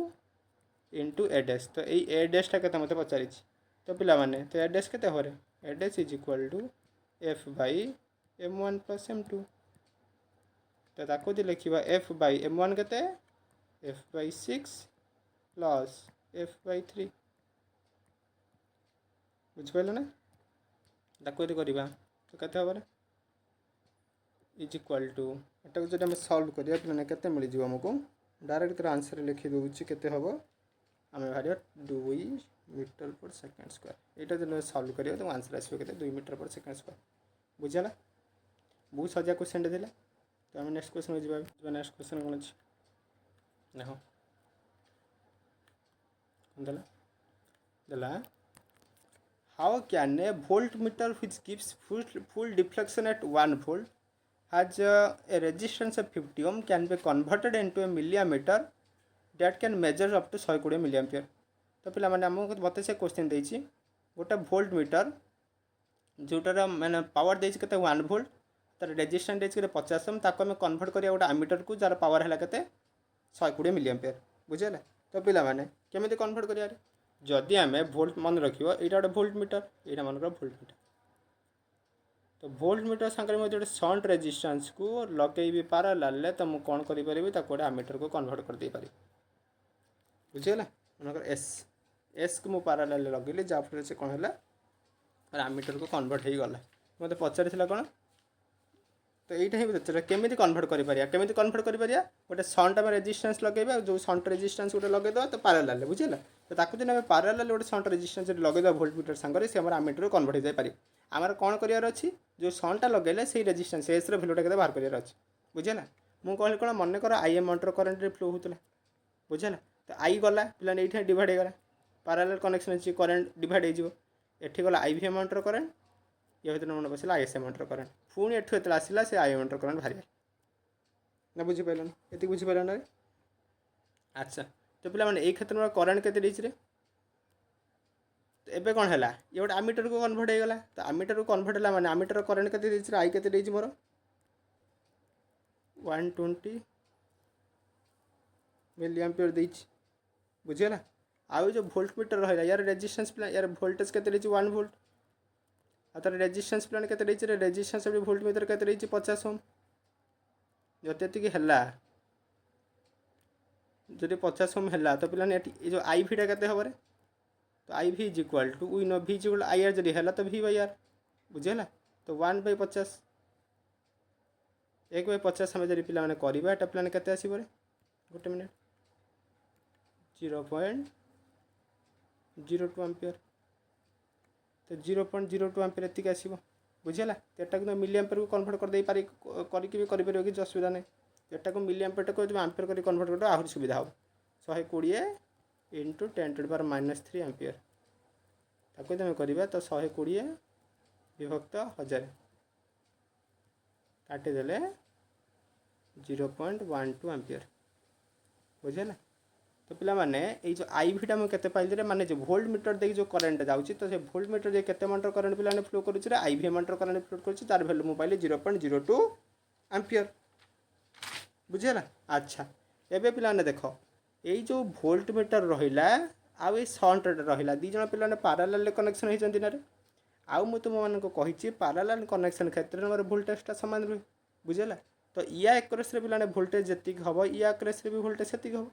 into a dash तो यही ए डैशटा के मत पचारि तो पिला माने तो ए डैश केते हो रे a dash is equal to F by m1 plus m2 तो ताको दी लिखा एफ बाई m1 केते F by 6 plus F by 3 बुझिपाल ना ताको यदि करवा तो केते हम इज इक्वल टू एटा जब आम सल्व करिया पे केते मिल जिवो हमको डायरेक्ट तर आंसर लिखि दोछि केते हबो आम Bharia 2 metre per second square एटा जब सल्व करिया तो आंसर आसो केते 2 मीटर पर सेकंड स्क्वायर बुझला बहुत सजा क्वेश्चन देला तो आम नेक्स्ट क्वेश्चन जी नेक्स्ट क्वेश्चन कौन अच्छे देखो देला देला how can a volt meter which gives full deflection at 1 volt has a resistance of 50 ohm can be converted into a milliammeter that can measure up to 120 milliampere तो पिला माने हमको बते से क्वेश्चन देछि गोटे वोल्ट मीटर जोटार माने power देछि केते 1 वोल्ट तार रेजिस्टेंस देछि केते 50 ओम ताको हम कन्वर्ट करिया गोटे एमीटर को जार पावर हैला केते 120 मिलिएम्पियर बुझेला तो पिला माने केमिति कन्वर्ट करिया रे जदि आमे वोल्ट मन रखिबो एटा गोटे वोल्ट मीटर एटा मन वोल्ट मीटर तो वोल्ट मीटर सांगे मुझे गोटे शंट रेजिस्टेंस को लगे पारालाल तो मुझे कौन करें गोटे आमीटर को कन्वर्ट कर दे पारि बुझीगला मनकर एस एस को मुझे पारालाल लगे जहाँफल से कौन है आमीटर को कन्वर्ट हो गला मत पचार कौन तो यहाँ ही पचार केमी कन्भर्ट करें कन्भर्ट कर गोटे सन्ट आम रेजिस्टेंस लगे जो सन्ट रेजिस्टेंस गोटे लगेद तो पारालाल बुझेगा तो ताकू जब आम पारालाल गोटे सन्ट रेजिस्टेंस लगेद वोल्ट मीटर सांगे से आम आमीटर कन्भर्ट हो जाए आमर कौन करार अच्छी जो सन्टा लगे से रेजिस्टेंस एस भैल्यूटा के बाहर करार अच्छे बुझेगा मुझे कहली कौन मन कर आई एम अंटर करेन्ट फ्लो होता बुझेगा तो आई गला पे ये डिवाइड होगा पारालाल कनेक्शन अच्छी करेन्ट डिवाइड हो गला आई वी एम अंटर करेन्ट ये भर मन बसला आई एस एम अंटर करेन्ट पुणी एठू एत आसला से आई एम अंटर करेन्ट बाहर ना बुझीपार ये बुझीपार ना अच्छा तो पे मैंने ये क्षेत्र में करेन्ट के रे तो एबे कौन है ये गोटे आमीटर को कन्भर्ट होगा तो आमीटर को कन्भर्ट है मैंने आमीटर करेन्ट के आई के मोर 120 मिली एम्पियर देछि बुझीगला आउ जो वोल्ट मीटर रहा यार रेजिस्टेंस प्लान यार वोल्टेज के 1 वोल्ट आ तार रेजिस्टेंस प्लान के रेजिस्टेंस वोल्ट मीटर के 50 ओम जति है जब 50 ओम है तो पे जो आई भीटा के हम तो आई भी is equal to we know भी इज इक्वाल आई आर जब है तो भी बाई आर बुझेगा तो 1/50 1/50 आम जब पे करवा प्लान के गोटे मिनट 0.02 एम्पियर तो 0.02 एम्पियर एतिक आसो बुझेगा एटा को मिली एम्पियर को कन्भर्ट कर दे पारि कर किसी असुविधा नहीं एटा को मिली एम्पियर को जब एम्पियर कर कन्भर्ट कर आहरी सुविधा हो 120 इंटू 10⁻³ एम्पियर ताको तुम करवा तो 120 विभक्त 1000 काटिदेले 0.12 एम्पियर बुझेगा तो पे मैंने ये जो आई भीटा मुझे पाइल माने जो वोल्ट मीटर देखिए जो करेन्ट जाऊँगी तो वोल्ट मीटर जो केते एम्पियर करेन्ट पे फ्लो कर आई वी एम्पियर करेन्ट फ्लो कर तार भैल्यू मुझे पाइली 0.02 एम्पियर बुझेगा अच्छा एवं पे देख ये जो वोल्ट मीटर रहा आउ ये सन्ट रहा दिज पे पारालाल कनेक्शन होती ना आउ मुझे तुम मानक कही पारालाल कनेक्शन क्षेत्र में वोल्टेजटा सामान रुहे बुझेगा तो या एक्रेस पे वोल्टेज जी हम या एक्रेस भी वोल्टेज से हम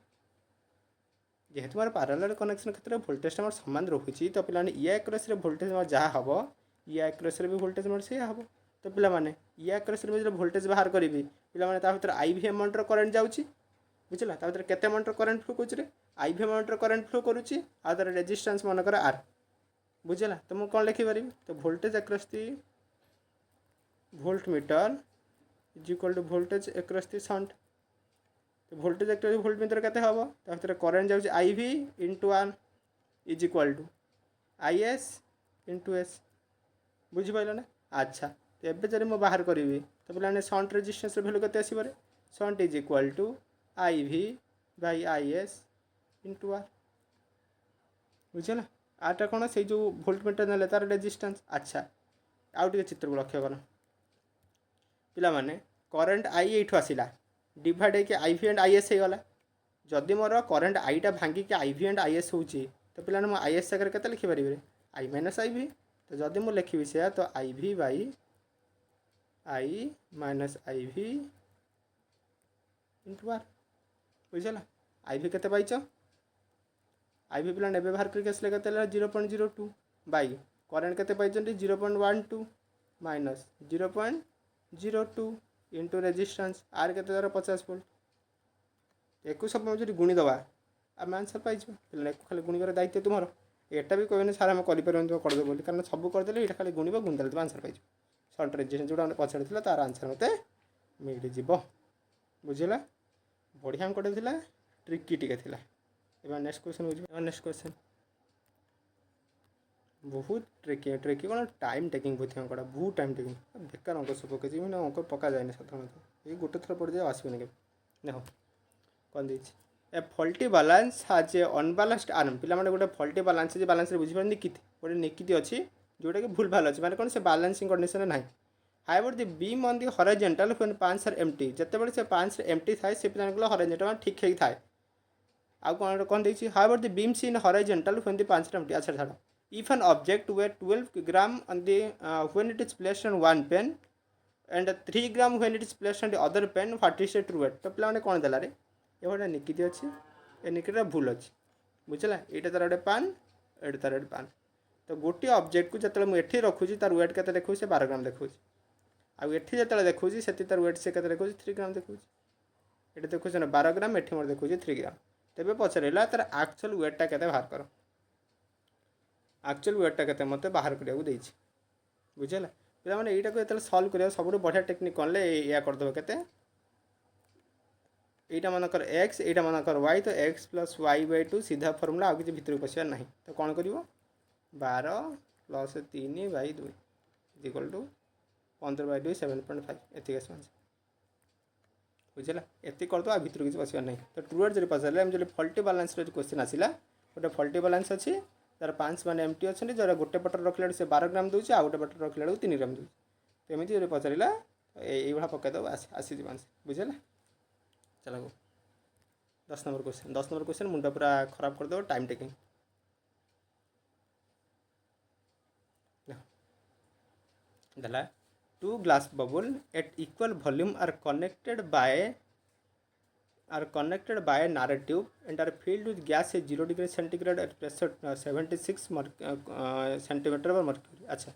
जेहेतु मोर पारालाल कनेक्शन क्षेत्र में वोल्टेज मोर सामान रखुची तो पे या एक्रेस वोल्टेज मोर जहाँ हम या एक्रेस भी वोल्टेज मोर से हम तो पे या एक्रेस जो वोल्टेज बाहर करी पे भर आई वी एम अंटर करेन्ट जाऊँगी बुझला भर केते एम्पियर करेन्ट फ्लो कर आई वी एम अंटर करेन्ट फ्लो करुच्ची आ तार रेजिस्टेंस मनकर आर बुझला तो मुझे कौन लिखिपारि तो voltage across the voltmeter is equal to voltage across the shunt तो वोल्टेज एक्रेस वोल्ट मीटर के हम तो करेन्ट जाऊँगी I V into R is equal to I S into S बुझिपार ना अच्छा तो ये जब मुझे बाहर करी तो पे सन्ट रेजिस्टेंस भैल्यू के आसपे shunt is equal to I V by I S into R बुझेगा आटा कौन से जो वोल्ट मीटर ना तार रेजिस्टेंस अच्छा आउ टे चित्र को लक्ष्य कर पिला माने करेन्ट आई ये आसला डिवाइड होकर I V and I S होगला जदि मोर करेन्ट आईटा भांगिक I V and I S हो तो पे मुझे आई एस जगह के लिखिपारे आई माइनस आई वी तो जदि मुझे लिखी से तो I V by I minus I V into R बुझेगा आई वी के पाइच आई वी प्लान एवं बाहर करके आसले के 0.02 बाई करेन्ट के पाई 0.12 माइनस 0.02 इंटू रेजिस्टेंस आर के 50 वोल्ट एक सब जो गुणीदबा आम आंसर पाई पे खाली गुणिबार दायित्व तुम एटा भी कहने सार आम करदे बोली कारण सब करदे ये खाली गुणब गुणदेले तुम आंसर पाई सन्ट रेजिस्टेंस जोटा पचार तार आंसर मत मिल बुझेगा बढ़िया कटे ट्रिकी टिके नेक्स्ट क्वेश्चन बुझे नेक्स्ट क्वेश्चन बहुत ट्रिकी ट्रिकी कौन टाइम टेकिंग बहुत टाइम टेकिंग बेकार अंक सब पकई मैंने अंक पका जाए साधारणतः ये गोटे थर पड़ जाए आसबन के देख कौन देती ए फल्टी बालांस हाज ए अनबालान्सड आर्म पे गोटे फल्टी बालांस बालांस बुझीपार निकिति गोटे निकिति अच्छी जोटा कि भूल भाल अच्छे मैंने कौन से बालांसिंग कंडीशन ना however the beam on the horizontal when पांच आर एम्प्टी जितेबाला से पांच एम्प्टी थाए से पे हॉरिजॉन्टल ठीक ही थाए आउ कौन देखिए हाइवर the beams in horizontal when the पांच एम्प्टी अच्छा छाड़ if an object weight 12 gram on the when it is placed on one pan and 3 gram when it is placed on the other pan what is the true weight तो पे कौन देला रे ये गोटे निकिति अच्छी ए निकिटा भूल अच्छी बुझला यहाँ तार गोटे पान एट तार गोटे पान तो गोटे ऑब्जेक्ट को जो मुझे रखुची तार वेट के देखो से 12 ग्राम देखो आउ एठी जेतले देखुची सेति तार वेट से केते देखुची 3 ग्राम देखुची एठी देखुची ना 12 ग्राम एठी मोर देखुची 3 ग्राम तेबे पचरेला तार एक्चुअल वेटटा केते बाहर करो एक्चुअल वेटटा केते मते बाहर करिया देछि बुझला पिला माने एटा को एतले सॉल्व करिया सबुठु बढ़िया टेक्निक कोनले या कर दबो केते एटा मानकर x एटा मानकर y तो x प्लस y बाय 2 सीधा फॉर्मूला आ किछि भितर पसिया नाही तो कोन करिवो 12 plus 3 by 2 equal to 15 by 2 7.5 एति केस मान बुझला एति कर दो आ भितर किछि पसिया नाही तो ट्रू और जरि पसले हम जरि फॉल्टी बैलेंस रे क्वेश्चन आसिला गोटे फॉल्टी बैलेंस अछि तार 5 मान एम्प्टी अछन जरा गोटे पटर रखले से 12 ग्राम दोछि आ गोटे पटर रखले 3 ग्राम दोछि तो एमिति जरि पचरिला एई भला पके दो आसी जी मान बुझला चलो 10 नंबर क्वेश्चन मुंडा पूरा खराब कर दो टाइम टेकिंग दला two glass bubble at equal volume are connected by a narrow tube and are filled with gas at 0 degree centigrade at pressure 76 centimeter per mercury. अच्छा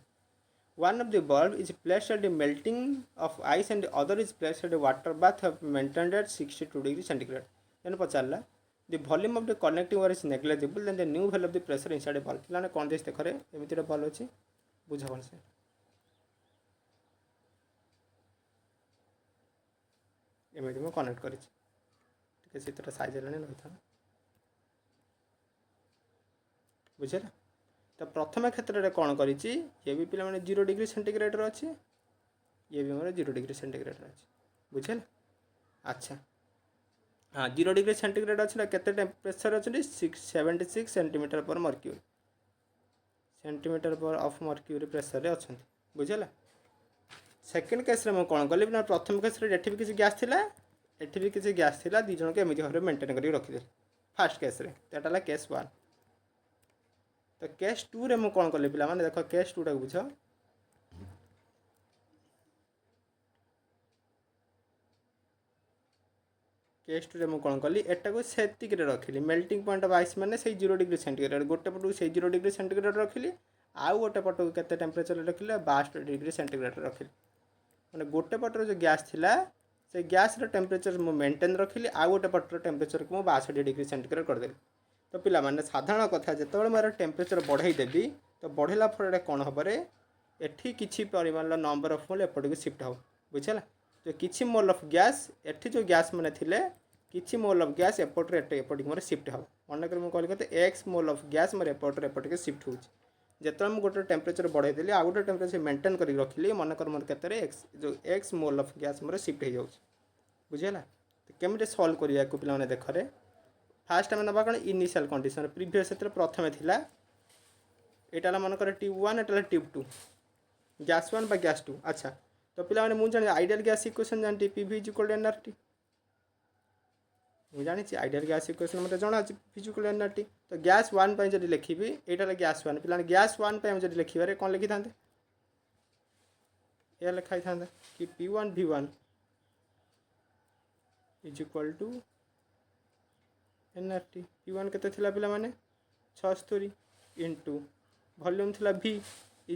one of the bulb is placed at the melting of ice and the other is placed at a water bath maintained at 62 degree centigrade. Then पचारला the volume of the connecting wire is negligible then the new value of the pressure inside a bulb. पिलाने कौन देश देखरे एमिति रे bulb अछि बुझा भल से एमिति मैं कनेक्ट करी ठीक है चित्र साइज लाने नहीं था बुझेला तो प्रथम क्षेत्र में कौन करी ये भी पिला माने 0 डिग्री सेंटीग्रेड रो अछि ये भी मोर 0 डिग्री सेंटीग्रेड रो अछि बुझेला अच्छा हाँ 0 डिग्री सेंटीग्रेड अच्छे केते टेम्परेचर अच्छे 76 सेंटीमीटर पर मर्क्यूरी सेंटीमीटर पर ऑफ मर्क्यूरी प्रेशर अच्छा बुझेला सेकेंड केस में कौन कली ना प्रथम केस एठी भी किसी गैस थिला एठी भी किसी गैस थिला दी जन के एमिति भाबरे मेंटेन करी रखि दे फर्स्ट केस रे एटाला केस 1 तो केस 2 रे मु कौन कली पिला माने देखो केस 2 टा बुझ केस 2 रे मु कौन कली एटा को सेतिक रे रखिली मेल्टिंग पॉइंट ऑफ आइस माने से 0 डिग्री सेंटीग्रेड गोटे पटु से 0 डिग्री सेंटीग्रेड रखिली आउ गोटे पटु केते टेम्परेचर रखिले 62 डिग्री सेंटीग्रेड रखिली माने गोटे पटर जो गैस थिला से गैस रो टेम्परेचर मु मेंटेन रखिली आ गोटे पटर टेम्परेचर को 62 डिग्री सेंटीग्रेड कर देली तो पिला माने साधारण कथा जेतेबेले मार टेम्परेचर बढ़ाई देबी तो बढ़ेला फरे कोन हबरे एठी किछि परिमाण नंबर ऑफ मोल एपट को शिफ्ट हो बुझला जो किछि मोल ऑफ गैस एठी जो गैस माने थिले किछि मोल ऑफ गैस एपट रे एपट को शिफ्ट हो मन कर मु कहली कते x मोल ऑफ गैस मार एपट के शिफ्ट हो जेतले मु गोटे टेम्परेचर बढ़ाई देली आ गोटे टेम्परेचर मेंटेन करी रखिली मन कर मोर केते x जो x mole of gas more shift हो जाउ बुझला तो केमिटे सॉल्व करिया को पिला माने देखरे फास्ट आम ना कौन इनिशियल कंडीशन प्रीवियस क्षेत्र प्रथम थिला एटाला मन कर ट्यूब 1 एटाला ट्यूब 2 गैस 1 बा गैस 2 अच्छा तो पिला माने मु जाने आइडियल गैस इक्वेशन जानती पीवी = मुझे जानी आइडियल गैस इक्वेशन मतलब जाना फिजिकल एनर्जी तो गैस 1 पे जब लिखी एटा गैस 1 पिला गैस 1 पे जब लिखे कौन लिखि था ये लिखाई था कि P1 V1 = एनआरटी P1 केते थिला पिला माने 76 इंटू वॉल्यूम थिला V =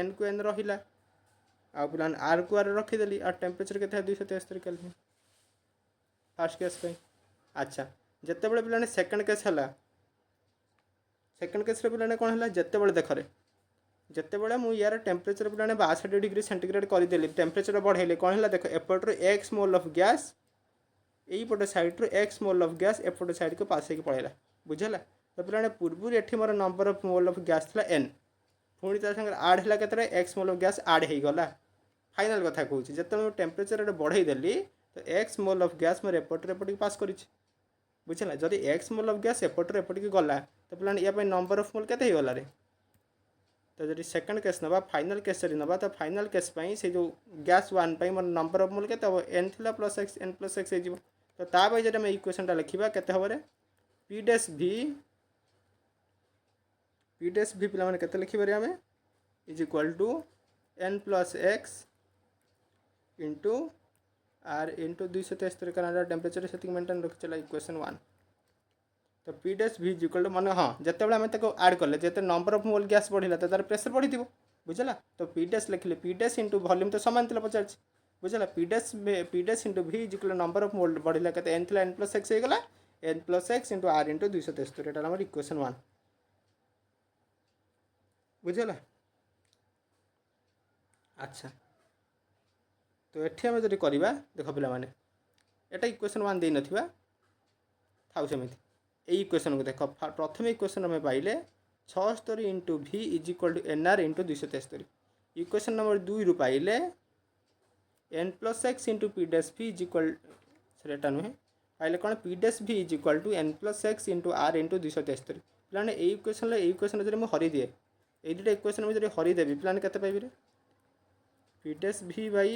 n को n रहिला आ पिला r को r रखिदेली आ टेम्परेचर केते 273 केल्विन फर्स्ट केस पे अच्छा जिते बड़े पिलाने सेकंड केस है सेकंड केस रे पिलाने कौन है जिते बड़े देखरे जिते बड़े मु यार टेम्परेचर पिलाने 62 डिग्री सेंटीग्रेड करदेली टेम्परेचर बढ़ेले कौन है देख एपट्रु x मोल ऑफ गैस यही पटे साइड रो x मोल ऑफ गैस एपटे साइड को पास होकर पड़ेगा बुझेला तो पिलाने पूर्व एठी मोर number of mole of gas था n पुणी ता संगे ऐड है केते x mole of gas add हो गला फाइनल कथा कहूँ जिते टेम्परेचर बढ़ाई देली तो x मोल ऑफ गैस मोर एपट पास कर बुझला जदि x मोल ऑफ गैस एपट गला तो पिलाने या नंबर ऑफ मोल केते गला रे तो जब सेकंड केस नवा फाइनल केस नवा तो फाइनल केस से जो गैस 1 पे मोर नंबर ऑफ मोल केते हो n थिला plus x n plus x हो तो ता जब आम इक्वेशन टा लिखा केते हम रे p डैश v पिला माने केते लिखिबे रे आमे = n plus x into r into 273 कारण टेम्परेचर से मेंटेन रखी चला इक्वेशन 1 तो p डैश v = माने हाँ जिते आम ऐड कले जिते नंबर ऑफ मोल गैस बढ़िला तो तार प्रेशर बढ़ी बुझला। तो पी डैश लिखिले पी डैश इंटू वॉल्यूम तो सामान थिला पचार बुझला। पी डैश इंटू भि is equal number of moles बढ़िला केते एन थिला एन प्लस एक्स हो गला n plus x into R into 273 एटा हमर इक्वेशन 1 बुझला। अच्छा तो एठी हम जदि करबा देखो पिला माने एटा इक्वेशन 1 दे नथिबा थाउ सेमिति ए इक्वेशन को देखो प्रथम इक्वेशन में पाइले 76 इंटू भि is equal to n R into 273 equation number 2 रु पाइले n plus x into P dash भि इज इक्वल सेटा नुहे पाइले कौन पी डैश भि is equal to n plus x into R into 273 पे इक्वेशन जो हरी दिए ये दुटा इक्वेशन में जो हरीदेवी पे के पाइबे पी डैश भि बै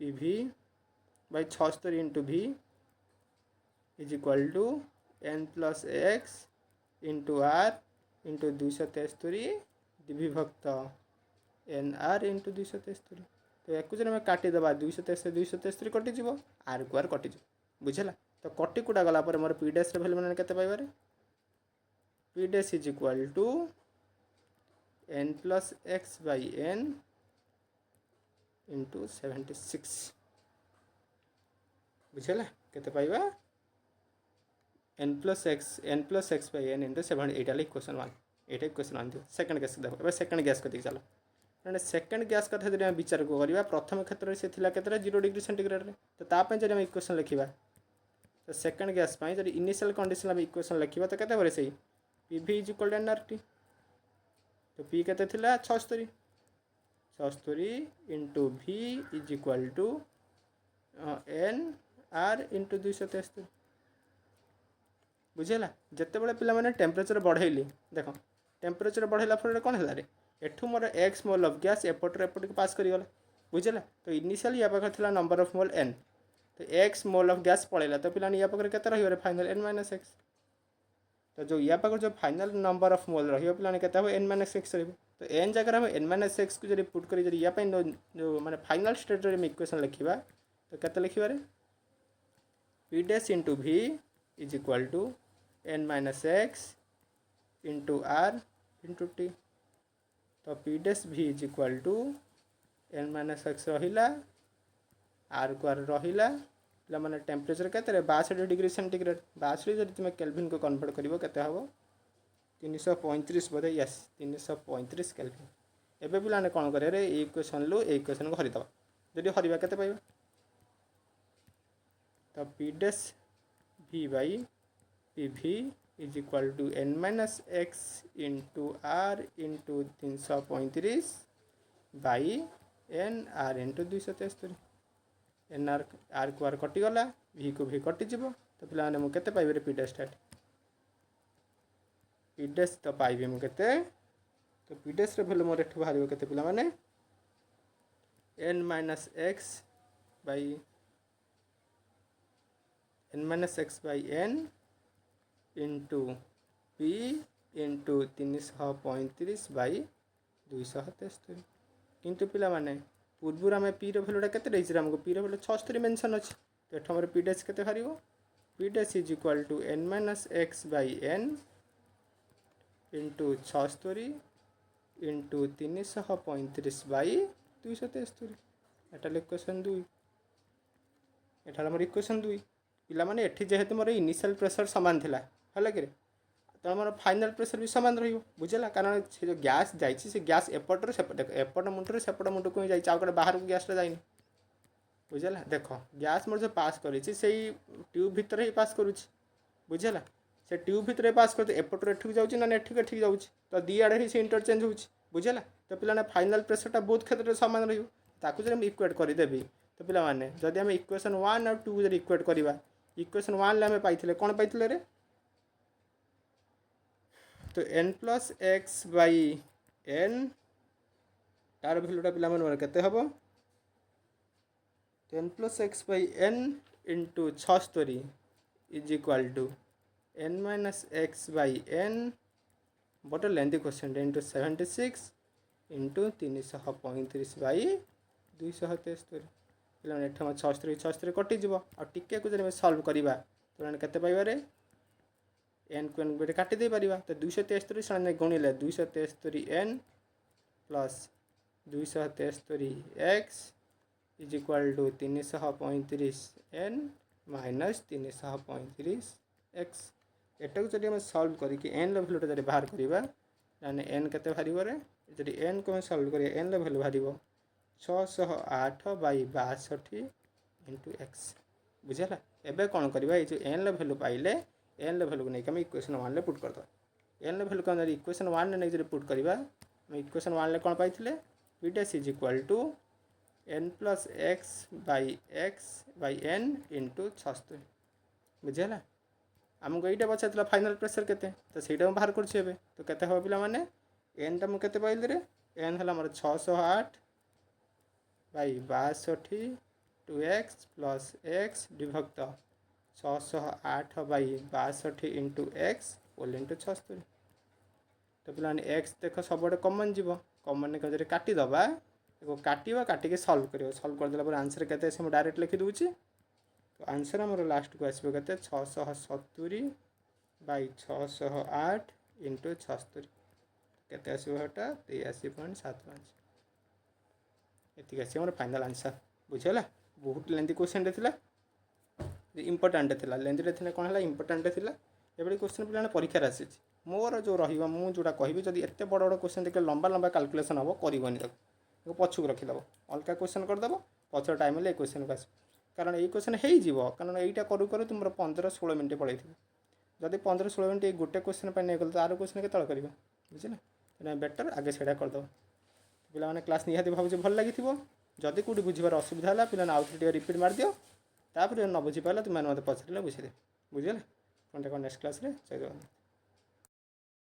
पी भि बै 76 इंटू भि is equal to n plus x into R into 273 विभक्त एन आर इंटू 273 तो एक आम काटिदेबा 273 कटिज आर को आर कटिज बुझला। तो कटि कुटा गला मोर पी डैश भैल्यू मैंने के पाइबार P dash is equal to n plus x by n into 76 बुझला के पाइबा n plus x by n into 7 एटा इक्वेशन 1 एटा इक्वेशन 1 दियो। सेकंड गैस देखो ए सेकंड गैस कति चलो मैंने सेकंड गैस कथा जब विचार को करवा प्रथम क्षेत्र से थिला केतरा 0 डिग्री सेंटीग्रेड रे तो तापे जब हम इक्वेशन लिखिबा तो सेकंड गैस पई जब इनिशियल कंडीशन हम इक्वेशन लिखिबा तो केते बरे सही P v is equal to n R T तो पी केते थिला 76 into v is equal to n R into 273 बुझेगा। जिते बड़े पिला माने टेम्परेचर बढ़ेली देख टेम्परेचर बढ़ेला फल कौन है एठू मोर एक्स मोल ऑफ गैस एपटर एपट पास करीगला बुझेगा। तो इनिशियल या पाखे था नंबर ऑफ मोल एन तो एक्स मोल ऑफ गैस पड़ेगा तो पिला या पाखे केते रहिबे फाइनल एन माइनस एक्स तो जो या पाखे जो फाइनल नंबर ऑफ मोल रहिबे पिला केते हो एन माइनस एक्स रहिबे तो एन जगह हम एन माइनस एक्स को जब पुट कर या जो माने फाइनल स्टेट रे इक्वेशन लिखिबा तो केते लिखिबा P dash into v is equal to n minus x into R into T तो P dash v is equal to n minus x रहिला आर को आर रहिला पिला माने टेम्परेचर केते 62 डिग्री सेंटीग्रेड 62 जब तुम केल्विन को कन्वर्ट करिवो केते हबो 335 बोधे यस 335 केल्विन। एबे पिला ने कोन करे रे इक्वेशन लो इक्वेशन को हरि दबा जदी हरिबा केते पाइबा तो P dash v by P v is equal to n minus x into R into 335 by n R into 273 n R को आर कटिगला v को v कटिज तो पे मुझे पाइबे पी डैश पी डैश तो पाइबे मुझे तो पी डैश भैल्यू मोर एठू बाहर के पे n minus x by n minus x by n into p into 335 by 273 किंतु पिला माने पूर्व आम पी भैल्यूटा के आमको पी भैल्यू 76 मेंशन अच्छे तो एठ आम पी डैश के बाहर p dash is equal to n minus x by n into 76 into 335 by 273 एटा इक्वेशन 2 एटा आम इक्वेशन 2 पिला माने एठी जेहेतु मोर इनिशियल प्रेशर सामान थिला हला कि तो मोर फाइनल प्रेशर भी सामान रहिबो बुझला कारण से जो गैस जाइछि से गैस एपटर सेपट एपट मुंडरे सेपट मुंड को जाइछि आउ बाहर को गैस जाइनि बुझला। देखो गैस मोर जो पास करिछि सेही ट्यूब भीतर ही पास करूछि बुझला से ट्यूब भीतर पास करते एपटर एठिक जाउछि ना एठिक एठिक जाउछि तो दी आड़े ही से इंटरचेंज होउछि बुझला। तो पिलाने फाइनल प्रेशरटा बहुत क्षेत्र में सामान रहिबो ताकू जब इक्वेट करदेवी तो पिला माने जदि हम इक्वेशन 1 और 2 जब इक्वेट करवा इक्वेशन 1 ले आम पाइथिले कोन पाइथिले रे तो n plus x by n तार भैल्यूटा पिला मन केते हबो तो n plus x by n into 76 is equal to n minus x by n but lengthy question into 76 into 335 by 273 पे एठ 76 कटिज और टिके को जब सल्व करवा तो केते पाइबारे एन को एन गोटे काटिदे पार तो 273 से गुणिले 273 n plus 273 x is equal to 335 n minus 335 x एटा को जब सल्व करके एन भैल्यूटा जब बाहर करवा एन के बाहर जब एन को सल्व करिए एन भैल्यू बाहर 608 बाई 62 इंटू एक्स बुझेगा। एबे कौन करवा ये जो एन भैल्यू पाइले एन भैल्यू को नहीं इक्वेशन 1 में पुट करद एन भैल्यू को इक्वेशन 1 में नहीं पुट करवा इक्वेशन 1 में कौन पाई P dash is equal to n plus x by n into 76 बुझेगा। आमको यहाँ पचार फाइनाल प्रेसर केते तो सहीटा बाहर कर तो केते हम पिला माने एन टा मुझे पाइल रे एन है मोर 608 by 62 two x plus x विभक्त 608 by 62 into x whole into 76 तो पे एक्स देख सब कमन जीव कमन काटिदबा काटा काटिक सल्व करदेला आंसर के डायरेक्ट लिखिदे तो आंसर आम लास्ट को आसो के 670 बाई 608 इंटू 76 केते आसोटा 83.75 ये आस फाइनाल आंसर बुझेगा। बहुत लेंथी क्वेश्चन थी इंपोर्टाट थी लेंथी थे कौन है इंपोर्टाट थी ये क्वेश्चन पे परीक्षा आसी मोर जो रोटा कहि जब एत बड़ बड़ क्वेश्चन देखिए लंबा लंबा कैलकुलेशन हम करनी पछक रखीदेव अलग क्वेश्चन करदेव पचर टाइम ये क्वेश्चन को आस कारण ये क्वेश्चन हो कारण यहीटा करूँ करूँ तुम 15-16 मिनट पड़े जब 15-16 मिनट गोटे क्वेश्चन पर नहीं गल तो आर क्वेश्चन के कर बुझे बेटर आगे से करदेव पे क्लास निहाती भाव भल लगी जदि कौटी बुझार असुविधा है पे आउ थे रिपीट मार दियो तापर न बुझीपारा तुम मतलब पचारे बुझे बुझे कौन नेक्स्ट क्लास रे जय जगन्नाथ।